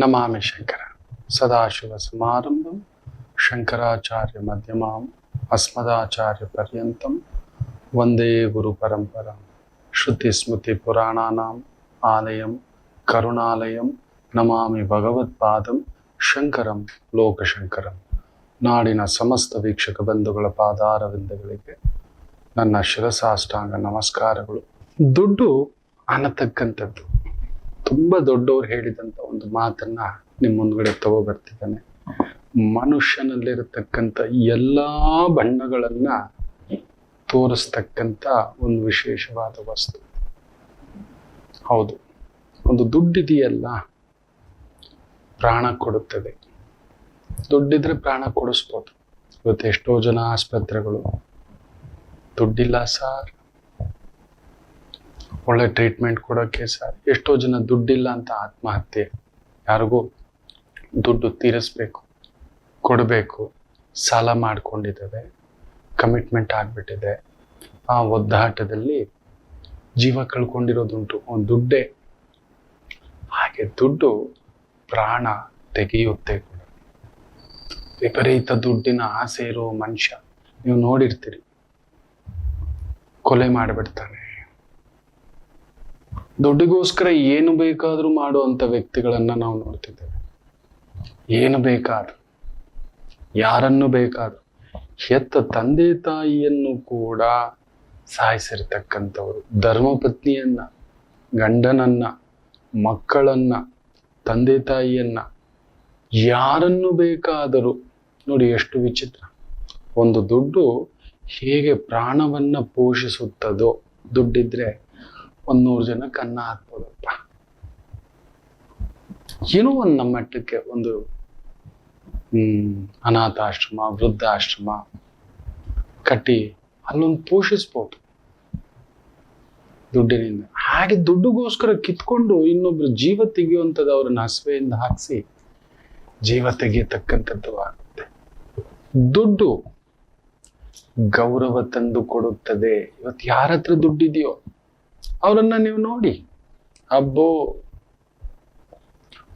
ನಮಾಮಿ ಶಂಕರ ಸದಾಶಿವ ಸಮಾರಂಭಂ ಶಂಕರಾಚಾರ್ಯ ಮಧ್ಯಮಾಂ ಅಸ್ಮದಾಚಾರ್ಯ ಪರ್ಯಂತಂ ವಂದೇ ಗುರು ಪರಂಪರಾಂ ಶ್ರುತಿ ಸ್ಮೃತಿ ಪುರಾಣಾನಾಂ ಆಲಯಂ ಕರುಣಾಲಯಂ ನಮಾಮಿ ಭಗವತ್ಪಾದಂ ಶಂಕರಂ ಲೋಕಶಂಕರಂ. ನಾಡಿನ ಸಮಸ್ತ ವೀಕ್ಷಕ ಬಂಧುಗಳ ಪಾದಾರವಿಂದಗಳಿಗೆ ನನ್ನ ಶಿರಸಾಷ್ಟಾಂಗ ನಮಸ್ಕಾರಗಳು. ದುಡ್ಡು ಅನ್ನತಕ್ಕಂಥದ್ದು ತುಂಬಾ ದೊಡ್ಡವರು ಹೇಳಿದಂತ ಒಂದು ಮಾತನ್ನ ನಿಮ್ಮ ಮುಂದ್ಗಡೆ ತಗೋಬರ್ತಿದ್ದಾನೆ. ಮನುಷ್ಯನಲ್ಲಿರತಕ್ಕಂಥ ಎಲ್ಲಾ ಬಣ್ಣಗಳನ್ನ ತೋರಿಸ್ತಕ್ಕಂಥ ಒಂದು ವಿಶೇಷವಾದ ವಸ್ತು. ಹೌದು, ಒಂದು ದುಡ್ಡಿದೆಯಲ್ಲ, ಪ್ರಾಣ ಕೊಡುತ್ತದೆ. ದುಡ್ಡಿದ್ರೆ ಪ್ರಾಣ ಕೊಡಿಸ್ಬೋದು. ಇವತ್ತು ಎಷ್ಟೋ ಜನ ಆಸ್ಪತ್ರೆಗಳು ದುಡ್ಡಿಲ್ಲ ಸರ್, ಒಳ್ಳೆ ಟ್ರೀಟ್ಮೆಂಟ್ ಕೊಡೋಕ್ಕೆ ಸರ್. ಎಷ್ಟೋ ಜನ ದುಡ್ಡಿಲ್ಲ ಅಂತ ಆತ್ಮಹತ್ಯೆ. ಯಾರಿಗೂ ದುಡ್ಡು ತೀರಿಸ್ಬೇಕು, ಕೊಡಬೇಕು, ಸಾಲ ಮಾಡ್ಕೊಂಡಿದ್ದೇವೆ, ಕಮಿಟ್ಮೆಂಟ್ ಆಗಿಬಿಟ್ಟಿದೆ. ಆ ಒದ್ದಾಟದಲ್ಲಿ ಜೀವ ಕಳ್ಕೊಂಡಿರೋದುಂಟು. ಒಂದು ದುಡ್ಡೇ ಹಾಗೆ. ದುಡ್ಡು ಪ್ರಾಣ ತೆಗೆಯುತ್ತೆ ಕೂಡ. ವಿಪರೀತ ದುಡ್ಡಿನ ಆಸೆ ಇರೋ ಮನುಷ್ಯ ನೀವು ನೋಡಿರ್ತೀರಿ, ಕೊಲೆ ಮಾಡಿಬಿಡ್ತಾನೆ. ದುಡ್ಡಿಗೋಸ್ಕರ ಏನು ಬೇಕಾದ್ರೂ ಮಾಡುವಂತ ವ್ಯಕ್ತಿಗಳನ್ನ ನಾವು ನೋಡ್ತಿದ್ದೇವೆ. ಏನು ಬೇಕಾದ್ರೂ, ಯಾರನ್ನು ಬೇಕಾದ್ರೂ, ಹೆತ್ತ ತಂದೆ ತಾಯಿಯನ್ನು ಕೂಡ ಸಾಯಿಸಿರ್ತಕ್ಕಂಥವ್ರು, ಧರ್ಮಪತ್ನಿಯನ್ನ, ಗಂಡನನ್ನ, ಮಕ್ಕಳನ್ನ, ತಂದೆ ತಾಯಿಯನ್ನ, ಯಾರನ್ನು ಬೇಕಾದರೂ ನೋಡಿ. ಎಷ್ಟು ವಿಚಿತ್ರ. ಒಂದು ದುಡ್ಡು ಹೇಗೆ ಪ್ರಾಣವನ್ನ ಪೋಷಿಸುತ್ತದೋ, ದುಡ್ಡಿದ್ರೆ 100 ಜನಕ್ಕೆ ಅನ್ನ ಹಾಕ್ಬೋದಪ್ಪ. ಏನೋ ಒಂದು ನಮ್ಮ ಮಟ್ಟಕ್ಕೆ ಒಂದು ಅನಾಥಾಶ್ರಮ, ವೃದ್ಧಾಶ್ರಮ ಕಟ್ಟಿ ಅಲ್ಲೊಂದು ಪೋಷಿಸ್ಬೋದು ದುಡ್ಡಿನಿಂದ. ಹಾಗೆ ದುಡ್ಡಿಗೋಸ್ಕರ ಕಿತ್ಕೊಂಡು ಇನ್ನೊಬ್ರು ಜೀವ ತೆಗೆಯುವಂಥದ್ದು, ಅವ್ರನ್ನ ಹಸುವೆಯಿಂದ ಹಾಕಿಸಿ ಜೀವ ತೆಗೆಯತಕ್ಕಂಥದ್ದು ಆಗುತ್ತೆ. ದುಡ್ಡು ಗೌರವ ತಂದು ಕೊಡುತ್ತದೆ. ಇವತ್ತು ಯಾರ ಹತ್ರ ದುಡ್ಡಿದೆಯೋ ಅವರನ್ನ ನೀವು ನೋಡಿ. ಅಬ್ಬೋ,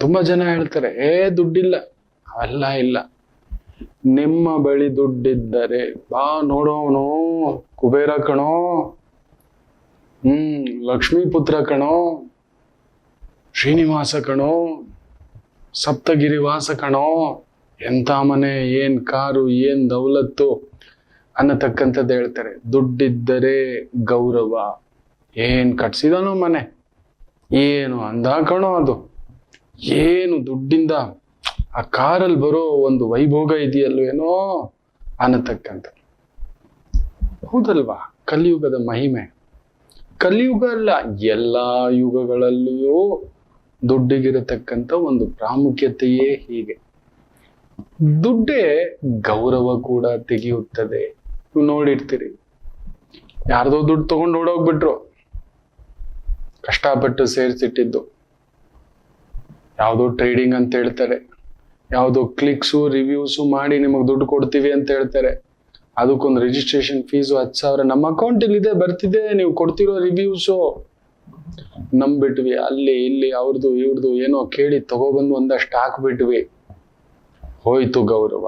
ತುಂಬಾ ಜನ ಹೇಳ್ತಾರೆ ದುಡ್ಡಿಲ್ಲ. ಅವೆಲ್ಲ ಇಲ್ಲ. ನಿಮ್ಮ ಬಳಿ ದುಡ್ಡಿದ್ದರೆ ಬಾ ನೋಡೋನು, ಕುಬೇರ ಕಣೋ, ಲಕ್ಷ್ಮೀ ಪುತ್ರ ಕಣೋ, ಶ್ರೀನಿವಾಸ ಕಣೋ, ಸಪ್ತಗಿರಿವಾಸ ಕಣೋ, ಎಂತ ಮನೆ, ಏನ್ ಕಾರು, ಏನ್ ದೌಲತ್ತು ಅನ್ನತಕ್ಕಂಥದ್ದು ಹೇಳ್ತಾರೆ. ದುಡ್ಡಿದ್ದರೆ ಗೌರವ. ಏನ್ ಕಟ್ಸಿದಾನೋ ಮನೆ, ಏನು ಅಂದ ಕಣೋ ಅದು, ಏನು ದುಡ್ಡಿಂದ ಆ ಕಾರಲ್ಲಿ ಬರೋ ಒಂದು ವೈಭೋಗ ಇದೆಯಲ್ವೇನೋ ಅನ್ನತಕ್ಕಂಥ. ಹೌದಲ್ವಾ? ಕಲಿಯುಗದ ಮಹಿಮೆ. ಕಲಿಯುಗ ಅಲ್ಲ, ಎಲ್ಲಾ ಯುಗಗಳಲ್ಲಿಯೂ ದುಡ್ಡಿಗಿರತಕ್ಕಂಥ ಒಂದು ಪ್ರಾಮುಖ್ಯತೆಯೇ ಹೀಗೆ. ದುಡ್ಡೇ ಗೌರವ ಕೂಡ ತೆಗೆಯುತ್ತದೆ. ನೀವು ನೋಡಿರ್ತೀರಿ, ಯಾರ್ದೋ ದುಡ್ಡು ತಗೊಂಡು ಓಡೋಗ್ಬಿಟ್ರು, ಕಷ್ಟಪಟ್ಟು ಸೇರಿಸಿಟ್ಟಿದ್ದು. ಯಾವುದೋ ಟ್ರೇಡಿಂಗ್ ಅಂತ ಹೇಳ್ತಾರೆ, ಯಾವುದೋ ಕ್ಲಿಕ್ಸು ರಿವ್ಯೂಸು ಮಾಡಿ ನಿಮಗೆ ದುಡ್ಡು ಕೊಡ್ತೀವಿ ಅಂತ ಹೇಳ್ತಾರೆ. ಅದಕ್ಕೊಂದು ರಿಜಿಸ್ಟ್ರೇಷನ್ ಫೀಸು 10,000 ನಮ್ಮ ಅಕೌಂಟಲ್ಲಿ ಇದೆ, ಬರ್ತಿದೆ, ನೀವು ಕೊಡ್ತಿರೋ ರಿವ್ಯೂಸು ನಂಬಿಟ್ವಿ. ಅಲ್ಲಿ ಇಲ್ಲಿ ಅವ್ರದ್ದು ಇವ್ರದ್ದು ಏನೋ ಕೇಳಿ ತಗೊಬಂದು ಒಂದಷ್ಟು ಹಾಕ್ಬಿಟ್ವಿ, ಹೋಯ್ತು ಗೌರವ.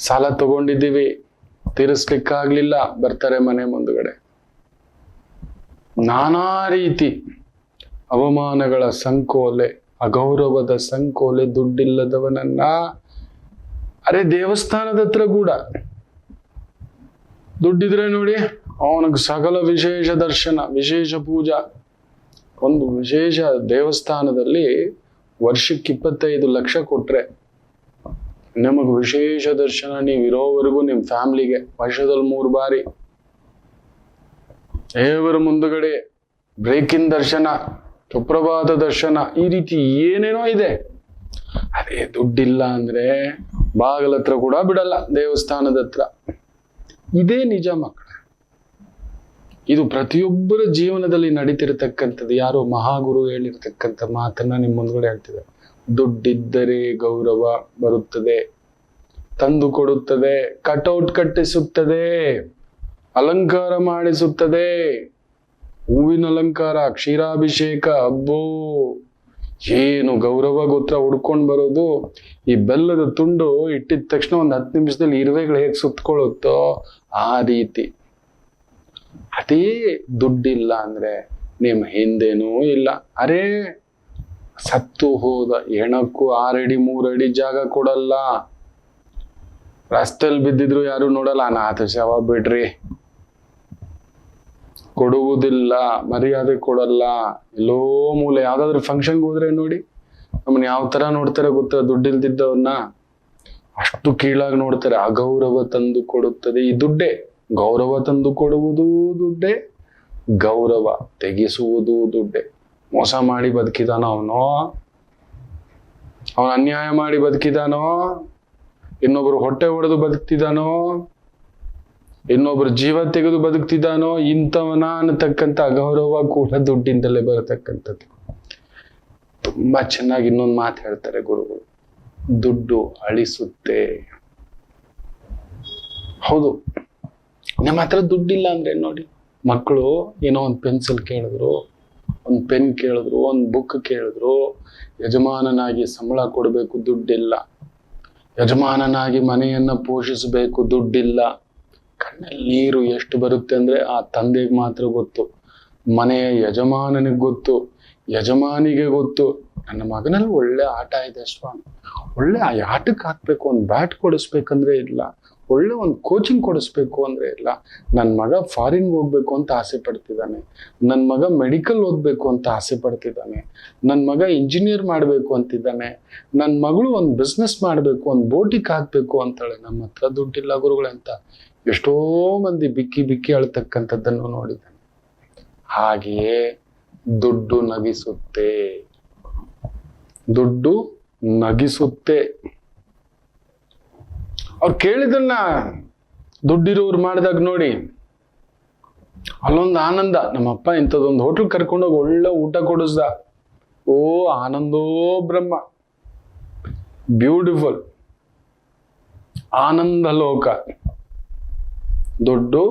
ಸಾಲ ತಗೊಂಡಿದ್ದೀವಿ, ತೀರಿಸ್ಲಿಕ್ಕಾಗ್ಲಿಲ್ಲ, ಬರ್ತಾರೆ ಮನೆ ಮುಂದುಗಡೆ. ನಾನಾ ರೀತಿ ಅವಮಾನಗಳ ಸಂಕೋಲೆ, ಅಗೌರವದ ಸಂಕೋಲೆ ದುಡ್ಡಿಲ್ಲದವನನ್ನ. ಅರೆ, ದೇವಸ್ಥಾನದ ಹತ್ರ ಕೂಡ ದುಡ್ಡಿದ್ರೆ ನೋಡಿ, ಅವನಿಗೆ ಸಕಲ ವಿಶೇಷ ದರ್ಶನ, ವಿಶೇಷ ಪೂಜಾ. ಒಂದು ವಿಶೇಷ ದೇವಸ್ಥಾನದಲ್ಲಿ ವರ್ಷಕ್ಕೆ 25 ಲಕ್ಷ ಕೊಟ್ರೆ ನಿಮಗೆ ವಿಶೇಷ ದರ್ಶನ. ನೀವು ಇರೋವರೆಗೂ ನಿಮ್ಮ ಫ್ಯಾಮಿಲಿಗೆ ವರ್ಷದಲ್ಲಿ 3 ಬಾರಿ ದೇವರ ಮುಂದುಗಡೆ ಬ್ರೇಕಿನ್ ದರ್ಶನ, ಸುಪ್ರಭಾತ ದರ್ಶನ, ಈ ರೀತಿ ಏನೇನೋ ಇದೆ. ಅದೇ ದುಡ್ಡಿಲ್ಲ ಅಂದ್ರೆ ಬಾಗಲ ಹತ್ರ ಕೂಡ ಬಿಡಲ್ಲ, ದೇವಸ್ಥಾನದ ಹತ್ರ. ಇದೇ ನಿಜ ಮಕ್ಕಳೇ. ಇದು ಪ್ರತಿಯೊಬ್ಬರ ಜೀವನದಲ್ಲಿ ನಡೀತಿರತಕ್ಕಂಥದ್ದು. ಯಾರೋ ಮಹಾಗುರು ಹೇಳಿರ್ತಕ್ಕಂಥ ಮಾತನ್ನ ನಿಮ್ಮ ಮುಂದ್ಗಡೆ ಹೇಳ್ತಿದ್ದಾರೆ. ದುಡ್ಡಿದ್ದರೆ ಗೌರವ ಬರುತ್ತದೆ, ತಂದು ಕೊಡುತ್ತದೆ, ಕಟೌಟ್ ಕಟ್ಟಿಸುತ್ತದೆ, ಅಲಂಕಾರ ಮಾಡಿಸುತ್ತದೆ. ಹೂವಿನ ಅಲಂಕಾರ, ಕ್ಷೀರಾಭಿಷೇಕ, ಅಬ್ಬೋ ಏನು ಗೌರವ ಗೋತ್ರ ಹುಡ್ಕೊಂಡ್ ಬರೋದು. ಈ ಬೆಲ್ಲದ ತುಂಡು ಇಟ್ಟಿದ ತಕ್ಷಣ ಒಂದು 10 ನಿಮಿಷದಲ್ಲಿ ಇರುವೆಗಳು ಹೇಗೆ ಸುತ್ಕೊಳ್ಳುತ್ತೋ ಆ ರೀತಿ. ಅದೇ ದುಡ್ಡಿಲ್ಲ ಅಂದ್ರೆ ನಿಮ್ಮ ಹಿಂದೇನೂ ಇಲ್ಲ. ಅರೇ ಸತ್ತು ಹೋದ ಹೆಣಕ್ಕೂ 6 ಅಡಿ 3 ಅಡಿ ಜಾಗ ಕೊಡಲ್ಲ. ರಸ್ತೆಯಲ್ಲಿ ಬಿದ್ದಿದ್ರು ಯಾರು ನೋಡಲ್ಲ, ಅನಾಥ ಶವ ಬಿಡ್ರಿ. ಕೊಡುವುದಿಲ್ಲ, ಮರ್ಯಾದೆ ಕೊಡಲ್ಲ. ಎಲ್ಲೋ ಮೂಲೆ ಯಾವ್ದಾದ್ರು ಫಂಕ್ಷನ್ಗೆ ಹೋದ್ರೆ ನೋಡಿ ನಮ್ಮನ್ನ ಯಾವ ತರ ನೋಡ್ತಾರೆ ಗೊತ್ತಾ? ದುಡ್ಡಿಲ್ದಿದ್ದವನ್ನ ಅಷ್ಟು ಕೀಳಾಗಿ ನೋಡ್ತಾರೆ. ಅಗೌರವ ತಂದು ಕೊಡುತ್ತದೆ ಈ ದುಡ್ಡೇ. ಗೌರವ ತಂದು ಕೊಡುವುದು ದುಡ್ಡೇ, ಗೌರವ ತೆಗೆಸುವುದು ದುಡ್ಡೇ. ಮೋಸ ಮಾಡಿ ಬದುಕಿದಾನೋ ಅವನು ಅನ್ಯಾಯ ಮಾಡಿ ಬದುಕಿದಾನೋ, ಇನ್ನೊಬ್ರು ಹೊಟ್ಟೆ ಹೊಡೆದು ಬದುಕ್ತಿದಾನೋ, ಇನ್ನೊಬ್ರು ಜೀವ ತೆಗೆದು ಬದುಕ್ತಿದ್ದಾನೋ, ಇಂಥವನ ಅನ್ನತಕ್ಕಂಥ ಅಗೌರವ ಕೂಡ ದುಡ್ಡಿಂದಲೇ ಬರತಕ್ಕಂಥದ್ದು. ತುಂಬಾ ಚೆನ್ನಾಗಿ ಇನ್ನೊಂದು ಮಾತು ಹೇಳ್ತಾರೆ ಗುರುಗಳು, ದುಡ್ಡು ಅಳಿಸುತ್ತೆ. ಹೌದು, ನಮ್ಮ ಹತ್ರ ದುಡ್ಡಿಲ್ಲ ಅಂದ್ರೆ ನೋಡಿ, ಮಕ್ಕಳು ಏನೋ ಒಂದು ಪೆನ್ಸಿಲ್ ಕೇಳಿದ್ರು, ಒಂದು ಪೆನ್ ಕೇಳಿದ್ರು, ಒಂದು ಬುಕ್ ಕೇಳಿದ್ರು, ಯಜಮಾನನಾಗಿ ಸಂಬಳ ಕೊಡಬೇಕು, ದುಡ್ಡಿಲ್ಲ. ಯಜಮಾನನಾಗಿ ಮನೆಯನ್ನ ಪೋಷಿಸಬೇಕು, ದುಡ್ಡಿಲ್ಲ. ಕಣ್ಣಲ್ಲಿ ನೀರು ಎಷ್ಟು ಬರುತ್ತೆ ಅಂದ್ರೆ ಆ ತಂದೆಗೆ ಮಾತ್ರ ಗೊತ್ತು, ಮನೆಯ ಯಜಮಾನನಿಗೆ ಗೊತ್ತು, ಯಜಮಾನಿಗೆ ಗೊತ್ತು. ನನ್ನ ಮಗನಲ್ಲಿ ಒಳ್ಳೆ ಆಟ ಇದೆ ಸ್ವಾಮಿ, ಒಳ್ಳೆ ಆ ಆಟಕ್ಕೆ ಹಾಕ್ಬೇಕು, ಒಂದು ಬ್ಯಾಟ್ ಕೊಡಿಸ್ಬೇಕಂದ್ರೆ ಇಲ್ಲ, ಒಳ್ಳೆ ಒಂದು ಕೋಚಿಂಗ್ ಕೊಡಿಸ್ಬೇಕು ಅಂದ್ರೆ ಇಲ್ಲ. ನನ್ನ ಮಗ ಫಾರಿನ್ ಹೋಗ್ಬೇಕು ಅಂತ ಆಸೆ ಪಡ್ತಿದ್ದಾನೆ, ನನ್ನ ಮಗ ಮೆಡಿಕಲ್ ಓದ್ಬೇಕು ಅಂತ ಆಸೆ ಪಡ್ತಿದ್ದಾನೆ, ನನ್ನ ಮಗ ಇಂಜಿನಿಯರ್ ಮಾಡ್ಬೇಕು ಅಂತಿದ್ದಾನೆ, ನನ್ನ ಮಗಳು ಒಂದು ಬಿಸ್ನೆಸ್ ಮಾಡ್ಬೇಕು, ಒಂದು ಬೋಟಿಗೆ ಹಾಕ್ಬೇಕು ಅಂತಾಳೆ. ನಮ್ಮ ಹತ್ರ ದುಡ್ಡಿಲ್ಲ ಗುರುಗಳೇ ಅಂತ ಎಷ್ಟೋ ಮಂದಿ ಬಿಕ್ಕಿ ಬಿಕ್ಕಿ ಅಳ್ತಕ್ಕಂಥದ್ದನ್ನು ನೋಡಿದ್ದಾನೆ. ಹಾಗೆಯೇ ದುಡ್ಡು ನಗಿಸುತ್ತೆ, ದುಡ್ಡು ನಗಿಸುತ್ತೆ. ಅವ್ರು ಕೇಳಿದನ್ನ ದುಡ್ಡಿರೋರು ಮಾಡಿದಾಗ ನೋಡಿ ಅಲ್ಲೊಂದು ಆನಂದ. ನಮ್ಮಪ್ಪ ಇಂಥದ್ದೊಂದು ಹೋಟ್ಲ್ ಕರ್ಕೊಂಡೋಗಿ ಒಳ್ಳೆ ಊಟ ಕೊಡಿಸ್ದ, ಓ ಆನಂದೋ ಬ್ರಹ್ಮ, ಬ್ಯೂಟಿಫುಲ್ ಆನಂದ ಲೋಕ. ದುಡ್ಡು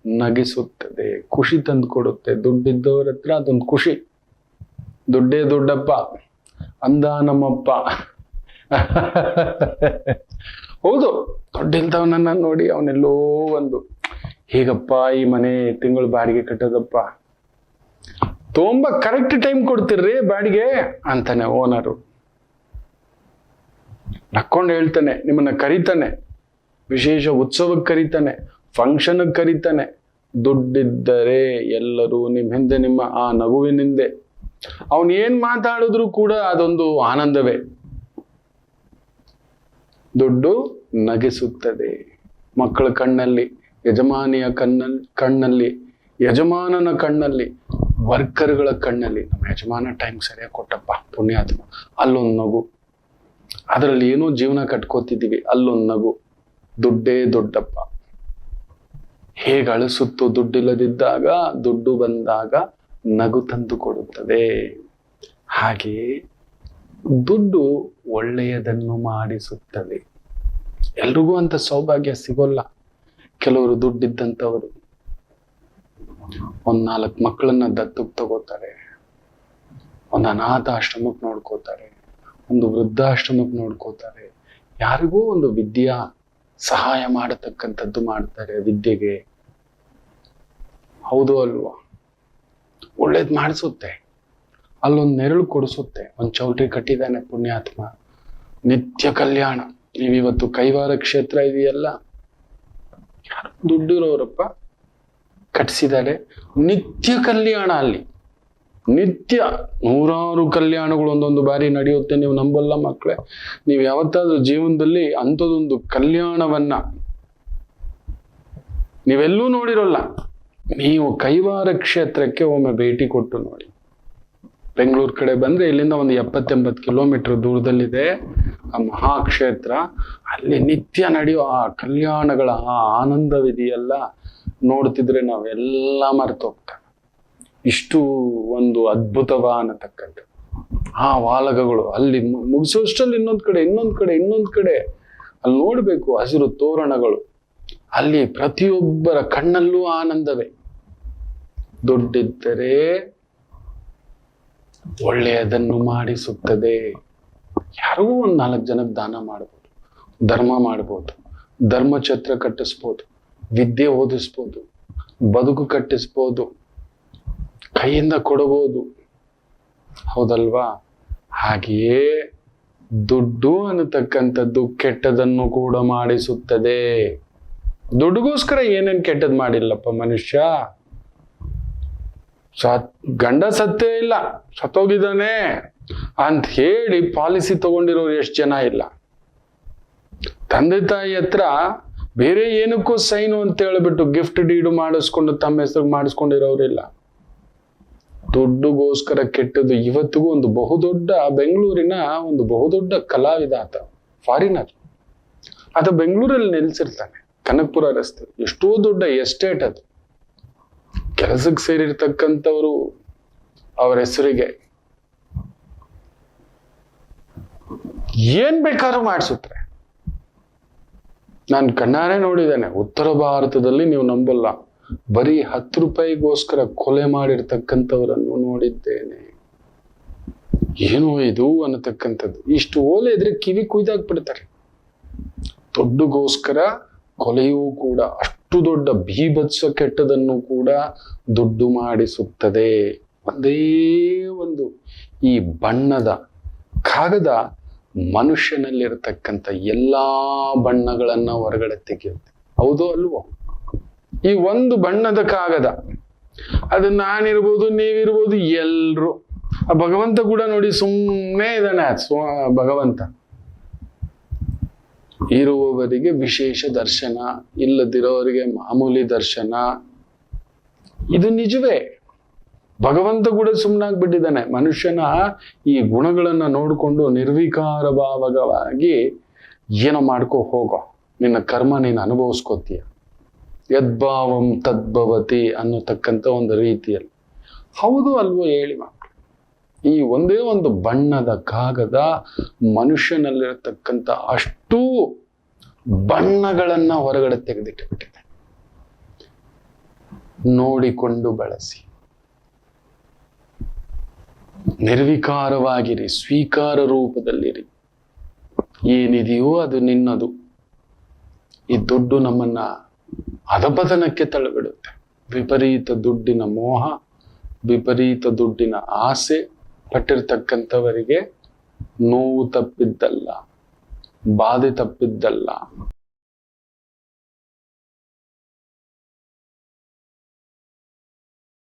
ನಗಿಸುತ್ತದೆ, ಖುಷಿ ತಂದು ಕೊಡುತ್ತೆ. ದುಡ್ಡಿದ್ದವ್ರ ಹತ್ರ ಅದೊಂದು ಖುಷಿ. ದುಡ್ಡೇ ದುಡ್ಡಪ್ಪ ಅಂದ ನಮ್ಮಪ್ಪ. ಹೌದು, ದುಡ್ಡಿಲ್ದವನನ್ನ ನೋಡಿ ಅವನೆಲ್ಲೋ ಒಂದು, ಹೇಗಪ್ಪ ಈ ಮನೆ ತಿಂಗಳು ಬಾಡಿಗೆ ಕಟ್ಟೋದಪ್ಪ, ತುಂಬಾ ಕರೆಕ್ಟ್ ಟೈಮ್ ಕೊಡ್ತಿರ್ರಿ ಬಾಡಿಗೆ ಅಂತಾನೆ ಓನರು. ನಕ್ಕೊಂಡು ಹೇಳ್ತಾನೆ, ನಿಮ್ಮನ್ನ ಕರೀತಾನೆ, ವಿಶೇಷ ಉತ್ಸವಕ್ಕೆ ಕರೀತಾನೆ, ಫಂಕ್ಷನ್ಗೆ ಕರೀತಾನೆ. ದುಡ್ಡಿದ್ದರೆ ಎಲ್ಲರೂ ನಿಮ್ಮ ಹಿಂದೆ, ನಿಮ್ಮ ಆ ನಗುವಿನಿಂದೆ. ಅವನ್ ಏನ್ ಮಾತಾಡಿದ್ರು ಕೂಡ ಅದೊಂದು ಆನಂದವೇ. ದುಡ್ಡು ನಗಿಸುತ್ತದೆ. ಮಕ್ಕಳ ಕಣ್ಣಲ್ಲಿ, ಯಜಮಾನಿಯ ಕಣ್ಣಲ್ಲಿ, ಯಜಮಾನನ ಕಣ್ಣಲ್ಲಿ, ವರ್ಕರ್ಗಳ ಕಣ್ಣಲ್ಲಿ, ನಮ್ಮ ಯಜಮಾನ ಟೈಮ್ ಸರಿಯಾಗಿ ಕೊಟ್ಟಪ್ಪ ಪುಣ್ಯಾತ್ಮ, ಅಲ್ಲೊಂದು ನಗು. ಅದರಲ್ಲಿ ಏನೋ ಜೀವನ ಕಟ್ಕೋತಿದ್ದೀವಿ, ಅಲ್ಲೊಂದು ನಗು. ದುಡ್ಡೇ ದೊಡ್ಡಪ್ಪ. ಹೇಗೆ ಅಳಿಸುತ್ತೋ ದುಡ್ಡಿಲ್ಲದಿದ್ದಾಗ, ದುಡ್ಡು ಬಂದಾಗ ನಗು ತಂದು ಕೊಡುತ್ತದೆ. ಹಾಗೆಯೇ ದುಡ್ಡು ಒಳ್ಳೆಯದನ್ನು ಮಾಡಿಸುತ್ತದೆ. ಎಲ್ರಿಗೂ ಅಂತ ಸೌಭಾಗ್ಯ ಸಿಗೋಲ್ಲ. ಕೆಲವರು ದುಡ್ಡಿದ್ದಂಥವರು 4 ಮಕ್ಕಳನ್ನ ದತ್ತಕ್ಕೆ ತಗೋತಾರೆ, ಒಂದು ಅನಾಥ ಆಶ್ರಮಕ್ಕೆ ನೋಡ್ಕೋತಾರೆ, ಒಂದು ವೃದ್ಧಾಶ್ರಮಕ್ಕೆ ನೋಡ್ಕೋತಾರೆ, ಯಾರಿಗೂ ಒಂದು ವಿದ್ಯಾ ಸಹಾಯ ಮಾಡತಕ್ಕಂಥದ್ದು ಮಾಡ್ತಾರೆ, ವಿದ್ಯೆಗೆ. ಹೌದು ಅಲ್ವಾ? ಒಳ್ಳೇದು ಮಾಡಿಸುತ್ತೆ. ಅಲ್ಲೊಂದು ನೆರಳು ಕೊಡಿಸುತ್ತೆ. ಒಂದು ಚೌಟ್ರಿ ಕಟ್ಟಿದ್ದಾನೆ ಪುಣ್ಯಾತ್ಮ, ನಿತ್ಯ ಕಲ್ಯಾಣ. ನೀವಿವತ್ತು ಕೈವಾರ ಕ್ಷೇತ್ರ ಇದೆಯಲ್ಲ, ಯಾರು ದುಡ್ಡಿರೋರಪ್ಪ ಕಟ್ಟಿಸಿದ್ದಾರೆ, ನಿತ್ಯ ಕಲ್ಯಾಣ. ಅಲ್ಲಿ ನಿತ್ಯ 100 ಕಲ್ಯಾಣಗಳು ಒಂದೊಂದು ಬಾರಿ ನಡೆಯುತ್ತೆ. ನೀವು ನಂಬಲ್ಲ ಮಕ್ಕಳೇ, ನೀವು ಯಾವತ್ತಾದ್ರೂ ಜೀವನದಲ್ಲಿ ಅಂಥದ್ದೊಂದು ಕಲ್ಯಾಣವನ್ನ ನೀವೆಲ್ಲೂ ನೋಡಿರೋಲ್ಲ. ನೀವು ಕೈವಾರ ಕ್ಷೇತ್ರಕ್ಕೆ ಒಮ್ಮೆ ಭೇಟಿ ಕೊಟ್ಟು ನೋಡಿ. ಬೆಂಗಳೂರು ಕಡೆ ಬಂದ್ರೆ ಇಲ್ಲಿಂದ ಒಂದು 70-80 ಕಿಲೋಮೀಟರ್ ದೂರದಲ್ಲಿದೆ ಆ ಮಹಾಕ್ಷೇತ್ರ. ಅಲ್ಲಿ ನಿತ್ಯ ನಡೆಯೋ ಆ ಕಲ್ಯಾಣಗಳ ಆ ಆನಂದವಿದೆಯಲ್ಲ, ನೋಡ್ತಿದ್ರೆ ನಾವೆಲ್ಲ ಮರೆತೋಗ್ತೇವೆ. ಇಷ್ಟು ಒಂದು ಅದ್ಭುತವಾನತಕ್ಕಂಥ ಆ ವಾಲಗಗಳು ಅಲ್ಲಿ ಮುಗಿಸೋಷ್ಟರಲ್ಲಿ ಇನ್ನೊಂದ್ ಕಡೆ ಅಲ್ಲಿ ನೋಡ್ಬೇಕು, ಹಸಿರು ತೋರಣಗಳು. ಅಲ್ಲಿ ಪ್ರತಿಯೊಬ್ಬರ ಕಣ್ಣಲ್ಲೂ ಆನಂದವೇ. ದುಡ್ಡಿದ್ದರೆ ಒಳ್ಳೆಯದನ್ನು ಮಾಡಿಸುತ್ತದೆ. ಯಾರೋ ಒಂದ್ 4 ಜನಕ್ಕೆ ದಾನ ಮಾಡ್ಬೋದು, ಧರ್ಮ ಮಾಡ್ಬೋದು, ಧರ್ಮಛತ್ರ ಕಟ್ಟಿಸ್ಬೋದು, ವಿದ್ಯೆ ಓದಿಸ್ಬೋದು, ಬದುಕು ಕಟ್ಟಿಸ್ಬೋದು, ಕೈಯಿಂದ ಕೊಡಬಹುದು. ಹೌದಲ್ವಾ? ಹಾಗೆಯೇ ದುಡ್ಡು ಅನ್ನತಕ್ಕಂಥದ್ದು ಕೆಟ್ಟದನ್ನು ಕೂಡ ಮಾಡಿಸುತ್ತದೆ. ದುಡ್ಡುಗೋಸ್ಕರ ಏನೇನ್ ಕೆಟ್ಟದ್ ಮಾಡಿಲ್ಲಪ್ಪ ಮನುಷ್ಯ. ಗಂಡ ಸತ್ತೇ ಇಲ್ಲ, ಸತ್ತೋಗಿದ್ದಾನೆ ಅಂತ ಹೇಳಿ ಪಾಲಿಸಿ ತಗೊಂಡಿರೋರು ಎಷ್ಟು ಜನ ಇಲ್ಲ. ತಂದೆ ತಾಯಿ ಹತ್ರ ಬೇರೆ ಏನಕ್ಕೂ ಸೈನು ಅಂತ ಹೇಳ್ಬಿಟ್ಟು ಗಿಫ್ಟ್ ಡೀಡು ಮಾಡಿಸ್ಕೊಂಡು ತಮ್ಮ ಹೆಸರು ಮಾಡಿಸ್ಕೊಂಡಿರೋರಿಲ್ಲ. ದುಡ್ಡುಗೋಸ್ಕರ ಕೆಟ್ಟದ್ದು. ಇವತ್ತಿಗೂ ಒಂದು ಬಹುದೊಡ್ಡ ಬೆಂಗಳೂರಿನ ಒಂದು ಬಹುದೊಡ್ಡ ಕಲಾವಿದ ಆತ, ಫಾರಿನರ್. ಆತ ಬೆಂಗಳೂರಲ್ಲಿ ನೆಲೆಸಿರ್ತಾನೆ, ಕನಕಪುರ ರಸ್ತೆ. ಎಷ್ಟೋ ದೊಡ್ಡ ಎಸ್ಟೇಟ್ ಅದು. ಕೆಲಸಕ್ಕೆ ಸೇರಿರ್ತಕ್ಕಂಥವ್ರು ಅವರ ಹೆಸರಿಗೆ ಏನ್ ಬೇಕಾದ್ರೂ ಮಾಡಿಸುತ್ತಾರೆ. ನಾನು ಕಣ್ಣಾರೆ ನೋಡಿದ್ದೇನೆ. ಉತ್ತರ ಭಾರತದಲ್ಲಿ ನೀವು ನಂಬಲ್ಲ, ಬರೀ 10 ರೂಪಾಯಿಗೋಸ್ಕರ ಕೊಲೆ ಮಾಡಿರ್ತಕ್ಕಂಥವರನ್ನು ನೋಡಿದ್ದೇನೆ. ಏನು ಇದು ಅನ್ನತಕ್ಕಂಥದ್ದು. ಇಷ್ಟು ಓಲೆ ಇದ್ರೆ ಕಿವಿ ಕುಯ್ದಾಕ್ಬಿಡ್ತಾರೆ. ದುಡ್ಡುಗೋಸ್ಕರ ಕೊಲೆಯೂ ಕೂಡ, ಅಷ್ಟು ದೊಡ್ಡ ಬೀಭತ್ಸ ಕೆಟ್ಟದನ್ನು ಕೂಡ ದುಡ್ಡು ಮಾಡಿಸುತ್ತದೆ. ಒಂದೇ ಒಂದು ಈ ಬಣ್ಣದ ಕಾಗದ ಮನುಷ್ಯನಲ್ಲಿರತಕ್ಕಂಥ ಎಲ್ಲಾ ಬಣ್ಣಗಳನ್ನ ಹೊರಗಡೆ ತೆಗೆಯುತ್ತೆ. ಹೌದೋ ಅಲ್ವೋ? ಈ ಒಂದು ಬಣ್ಣದ ಕಾಗದ, ಅದು ನಾನಿರ್ಬೋದು, ನೀವಿರ್ಬೋದು, ಎಲ್ರು. ಆ ಭಗವಂತ ಕೂಡ ನೋಡಿ ಸುಮ್ಮನೆ ಇದ್ದಾನೆ. ಭಗವಂತ ಇರುವವರಿಗೆ ವಿಶೇಷ ದರ್ಶನ, ಇಲ್ಲದಿರೋವರಿಗೆ ಮಾಮೂಲಿ ದರ್ಶನ. ಇದು ನಿಜವೇ. ಭಗವಂತ ಕೂಡ ಸುಮ್ಮನಾಗ್ಬಿಟ್ಟಿದ್ದಾನೆ. ಮನುಷ್ಯನ ಈ ಗುಣಗಳನ್ನ ನೋಡಿಕೊಂಡು ನಿರ್ವಿಕಾರ ಭಾವವಾಗಿ ಏನೋ ಮಾಡ್ಕೋ ಹೋಗೋ, ನಿನ್ನ ಕರ್ಮ ನೀನು ಅನುಭವಿಸ್ಕೋತೀಯ. ಯದ್ಭಾವಂ ತದ್ಭವತಿ ಅನ್ನತಕ್ಕಂಥ ಒಂದು ರೀತಿಯಲ್ಲಿ. ಹೌದು ಅಲ್ವೋ ಹೇಳಿ ಮಕ್ಕಳು? ಈ ಒಂದೇ ಒಂದು ಬಣ್ಣದ ಕಾಗದ ಮನುಷ್ಯನಲ್ಲಿರತಕ್ಕಂಥ ಅಷ್ಟೂ ಬಣ್ಣಗಳನ್ನ ಹೊರಗಡೆ ತೆಗೆದಿಟ್ಟುಬಿಟ್ಟಿದೆ. ನೋಡಿಕೊಂಡು ಬಳಸಿ, ನಿರ್ವಿಕಾರವಾಗಿರಿ, ಸ್ವೀಕಾರ ರೂಪದಲ್ಲಿರಿ. ಏನಿದೆಯೋ ಅದು ನಿನ್ನದು. ಈ ದುಡ್ಡು ನಮ್ಮನ್ನ ಅಧಪತನಕ್ಕೆ ತಳ್ಳಿಬಿಡುತ್ತೆ. ವಿಪರೀತ ದುಡ್ಡಿನ ಮೋಹ, ವಿಪರೀತ ದುಡ್ಡಿನ ಆಸೆ ಪಟ್ಟಿರ್ತಕ್ಕಂಥವರಿಗೆ ನೋವು ತಪ್ಪಿದ್ದಲ್ಲ, ಬಾಧೆ ತಪ್ಪಿದ್ದಲ್ಲ.